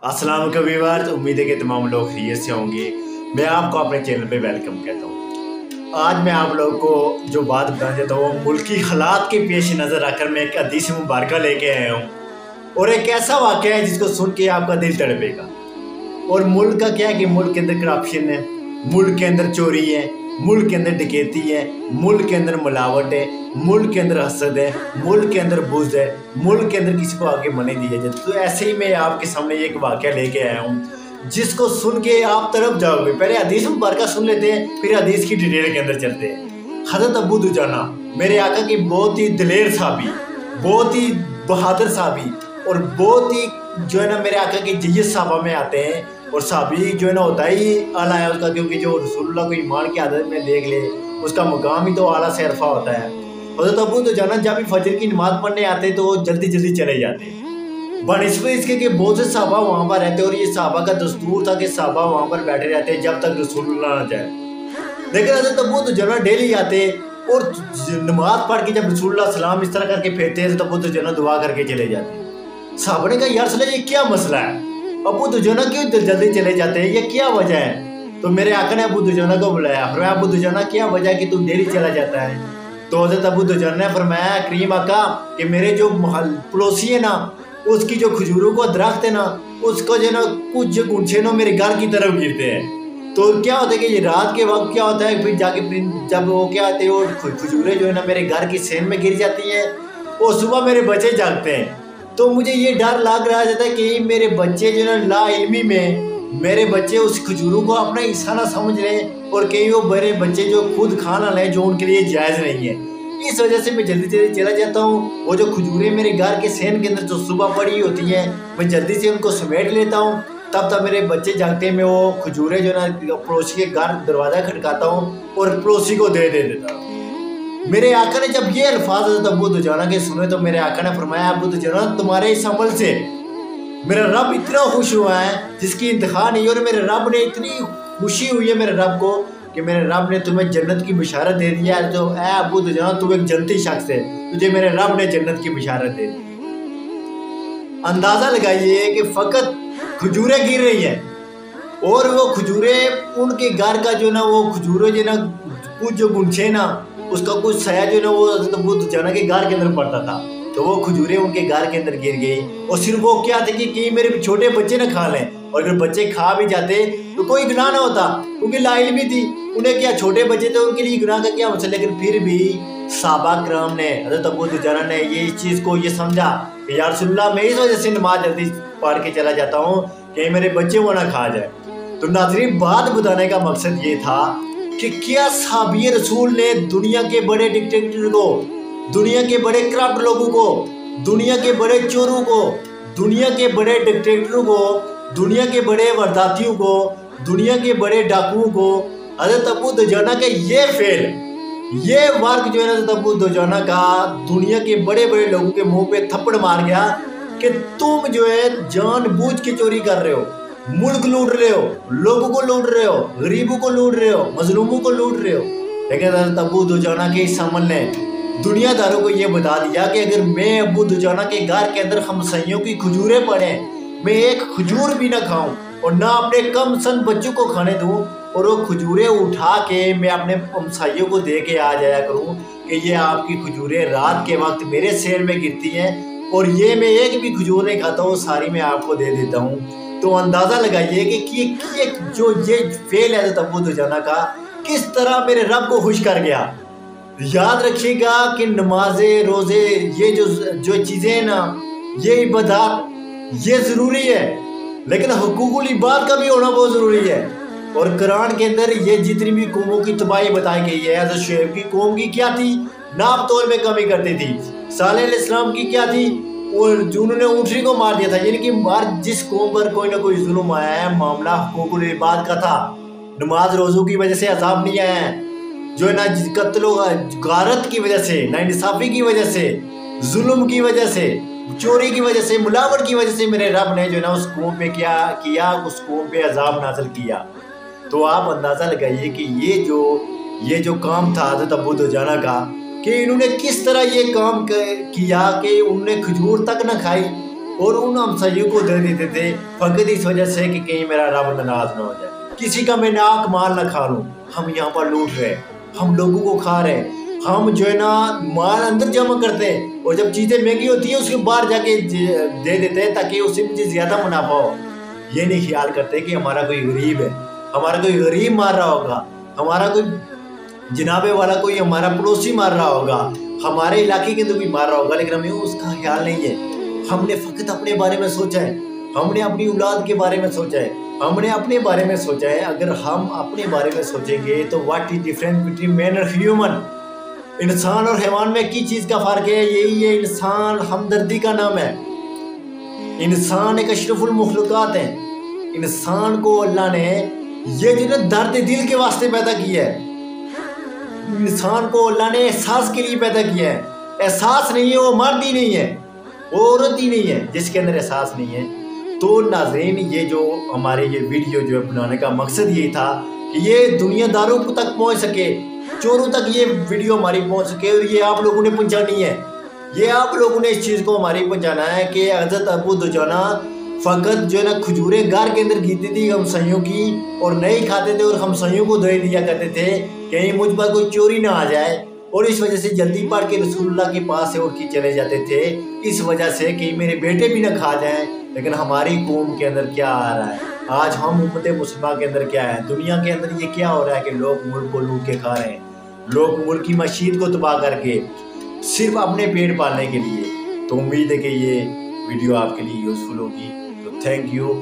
अस्सलाम व्यूअर्स, उम्मीद है कि तमाम लोग खैरियत से होंगे। मैं आपको अपने चैनल पे वेलकम कहता हूँ। आज मैं आप लोगों को जो बात बताना चाहता हूँ, मुल्की हालात के पेश नज़र रखकर मैं एक हदीस मुबारक लेके आया हूँ और एक ऐसा वाक़या है जिसको सुन के आपका दिल तड़पेगा। और मुल्क का क्या है कि मुल्क के अंदर करप्शन है, मुल्क के अंदर चोरी है, मुल्क के अंदर डकैती है, मुल्क के अंदर मिलावट है, मुल्क के अंदर हसद है, मुल्क के अंदर बुज़ है, मुल्क के अंदर किसी को आगे मने दिया जाए। तो ऐसे ही मैं आपके सामने एक वाक़या लेके आया हूँ जिसको सुन के आप तरफ जाओगे। पहले हदीस मुबारक सुन लेते हैं, फिर हदीस की डिटेल के अंदर चलते हैं। हज़रत अबू दुजाना मेरे आका की बहुत ही दिलेर साहबी, बहुत ही बहादुर साहबी और बहुत ही जो है ना मेरे आका के जय्यद साहबा में आते हैं। और साहबी जो है ना होता ही आला है उसका, क्योंकि जो रसूलुल्लाह को ईमान की आदत में देख ले उसका मुकाम ही तो आला से अरफा होता है। हज़रत अबू दुजाना जब भी फजर की नमाज़ पढ़ने आते तो वो जल्दी जल्दी चले जाते बनस्बत इसके कि बहुत से साहबा वहाँ पर रहते और ये साहबा का दस्तूर था कि साहबा वहाँ पर बैठे रहते जब तक रसूलुल्लाह ना जाए। लेकिन हज़रत अबू दुजाना डेली आते और नमाज पढ़ के जब रसूलुल्लाह सलाम इस तरह करके फेरते हैं तो अबू दुजाना दुआ करके चले जाते। साहबा ने कहा यार सले ये क्या मसला है, अबू दुजाना क्यों जल्दी चले जाते हैं, ये क्या वजह है? तो मेरे आका ने अबू दुजाना को बुलाया, फरमाया अबू दुजाना क्या वजह है कि तू डेली चला जाता है? तो हज़रत अबू दुजाना ने फरमाया करीम आका कि मेरे जो पड़ोसी है ना उसकी जो खजूरों का दरख्त है ना उसको जो ना कुछ गुंछे ना मेरे घर की तरफ गिरते हैं। तो क्या होता है कि ये रात के वक्त क्या होता है, फिर जाके जब वो क्या होते हैं वो खजूरें जो है ना मेरे घर की सेन में गिर जाती हैं और सुबह मेरे बच्चे जागते हैं। तो मुझे ये डर लग रहा था कि मेरे बच्चे जो है ना ला इल्मी में मेरे बच्चे उस खजूरों को अपना हिस्सा ना समझ लें और कहीं वो बड़े बच्चे जो खुद खा ना लें जो उनके लिए जायज़ नहीं है। इस वजह से मैं जल्दी जल्दी चला जाता हूँ। वो जो खजूरें मेरे घर के सेन के अंदर जो सुबह पड़ी होती हैं मैं जल्दी से उनको समेट लेता हूँ। तब तक मेरे बच्चे जागते हैं, मैं वो खजूरें जो ना पड़ोसी के घर दरवाज़ा खटकाता हूँ और पड़ोसी को दे देता हूँ। मेरे आका ने जब ये अल्फाज हज़रत अबू दुजाना के सुने तो मेरे आका ने फरमाया अबू दुजाना तुम्हारे इस अमल से मेरा रब इतना खुश हुआ है जिसकी इंतहा नहीं। और मेरे रब ने इतनी खुशी हुई है मेरे रब को कि मेरे रब ने तुम्हें जन्नत की बिशारत दे दी है। तो ऐ अबू दुजाना तू एक जन्नती शख्स है, तुझे मेरे रब ने जन्नत की बिशारत दे दी। अंदाज़ा लगाइए कि फ़कत खजूरें गिर रही हैं और वो खजूरें उनके घर का जो ना वो खजूरें जो ना कुछ जो गुंछे ना उसका कुछ साया जो ना वो अबू दुजाना के घर के अंदर पड़ता था। तो वो खजूरें उनके घर के अंदर गिर गई और सिर्फ वो क्या थे कि कहीं मेरे छोटे बच्चे ना खा लें, और अगर बच्चे खा भी जाते तो कोई गुनाह ना होता क्योंकि लाइल भी थी। उन्हें क्या छोटे बच्चे थे उनके लिए गुनाह का क्या मसला। लेकिन फिर भी साहबा करम ने हज़रत अबू दुजाना ने ये इस चीज़ को ये समझा कि यार रसूलुल्लाह मैं इस वजह से नमाज जल्दी पढ़ के चला जाता हूँ कि मेरे बच्चे वो ना खा जाए। तो नाज़रीन बात बताने का मकसद ये था कि क्या साहबी रसूल ने दुनिया के बड़े डिक्टेटर को, दुनिया के बड़े करप्ट लोगों को, दुनिया के बड़े चोरों को, दुनिया के बड़े डिक्टेटरों को, दुनिया के बड़े वारदातियों को, दुनिया के बड़े डाकुओं को हज़रत अबू दुजाना के ये फेल, ये वर्क जो है ना हज़रत अबू दुजाना का दुनिया के बड़े बड़े लोगों के मुंह पे थप्पड़ मार गया कि तुम जो है जानबूझ के चोरी कर रहे हो, मुल्क लूट रहे हो, लोगों को लूट रहे हो, गरीबों को लूट रहे हो, मजलूमों को लूट रहे हो। लेकिन हज़रत अबू दुजाना के इस अमल ने दुनियादारों को ये बता दिया कि अगर मैं अबू दुजाना के घर के अंदर हमसाइयों की खजूरें पड़े, मैं एक खजूर भी ना खाऊं और ना अपने कम सन बच्चों को खाने दूं और वो खजूरें उठा के मैं अपने हमसाइयों को दे के आ जाया करूं कि ये आपकी खजूरें रात के वक्त मेरे शहर में गिरती हैं और ये मैं एक भी खजूर नहीं खाता हूँ, सारी मैं आपको दे देता हूँ। तो अंदाज़ा लगाइए कि जो ये फेल है हज़रत अबू दुजाना का किस तरह मेरे रब को खुश कर गया। याद रखिएगा कि नमाजें रोज़े ये जो चीज़ें हैं ना ये इबादत ये ज़रूरी है, लेकिन हुकूकुल इबाद का भी होना बहुत ज़रूरी है। और कुरान के अंदर ये जितनी भी कौमों की तबाही बताई गई है, हज़रत शुएब की कौम की क्या थी, नाप तोल में कमी करती थी। सालेह अलैहिस्सलाम की क्या थी, और जिन्होंने ऊँटनी को मार दिया था। यानी कि जिस कौम पर कोई ना कोई जुल्म आया है मामला हुकूकुल इबाद का था। नमाज रोज़ों की वजह से अजाब नहीं आया है, जो है ना कत्ल गारत की वजह से, नाइंसाफ़ी की वजह से, जुल्म की वजह से, चोरी की वजह से, मिलावट की वजह से मेरे रब ने जो है ना उस कौम पे क्या किया, उस कौम पे अजाब नाज़िल किया। तो आप अंदाज़ा लगाइए कि ये जो काम था हज़रत अबू दुजाना का कि इन्होंने किस तरह ये काम किया कि उन्होंने खजूर तक न खाई और उन हमसायों को दे देते थे फकत इस वजह से कि कहीं मेरा रब नाराज ना हो जाए, किसी का मैं नाक माल ना खा लूँ। हम यहाँ पर लूट रहे, हम लोगों को खा रहे, हम जो है ना माल अंदर जमा करते हैं और जब चीज़ें महंगी होती है उसके बाहर जाके दे देते हैं ताकि उससे मुझे ज़्यादा मुनाफा हो। ये नहीं ख्याल करते कि हमारा कोई गरीब है, हमारा कोई गरीब मार रहा होगा, हमारा कोई जनाबे वाला कोई हमारा पड़ोसी मार रहा होगा, हमारे इलाके के अंदर कोई मार रहा होगा, लेकिन हमें उसका ख्याल नहीं है। हमने फ़कत अपने बारे में सोचा है, हमने अपनी औलाद के बारे में सोचा है, हमने अपने बारे में सोचा है। अगर हम अपने बारे में सोचेंगे तो what is difference between man और ह्यूमन, इंसान और हैवान में की चीज़ का फ़र्क है, यही है इंसान हमदर्दी का नाम है। इंसान एक अशरफुल मखलूक़ात है। इंसान को अल्लाह ने ये जो ना दर्द दिल के वास्ते पैदा किया है, इंसान को अल्लाह ने एहसास के लिए पैदा किया है। एहसास नहीं है वो मर्द ही नहीं है, वो औरत ही नहीं है जिसके अंदर एहसास नहीं है। तो नाज़रीन, ये जो हमारे ये वीडियो जो है बनाने का मकसद यही था कि ये दुनियादारों तक पहुंच सके, चोरों तक ये वीडियो हमारी पहुंच सके, और ये आप लोगों ने पहुंचानी है। ये आप लोगों ने इस चीज़ को हमारी पहुंचाना है कि हज़रत अबू दुजाना फ़कत जो है ना खजूरें घर के अंदर गिरती थी हमसायों की और नहीं खाते थे और हमसायों को दे दिया करते थे कहीं मुझ पर कोई चोरी ना आ जाए, और इस वजह से जल्दी पढ़ के रसूलुल्लाह के पास से उठ के चले जाते थे, इस वजह से कि मेरे बेटे भी ना खा जाएं। लेकिन हमारी कौम के अंदर क्या आ रहा है आज, हम उम्मत मुस्लिमा के अंदर क्या है, दुनिया के अंदर ये क्या हो रहा है कि लोग मुल्क को लूट के खा रहे हैं, लोग मुल्क की मशीद को तबाह करके सिर्फ अपने पेट पालने के लिए। तो उम्मीद है कि ये वीडियो आपके लिए यूज़फुल होगी। तो थैंक यू।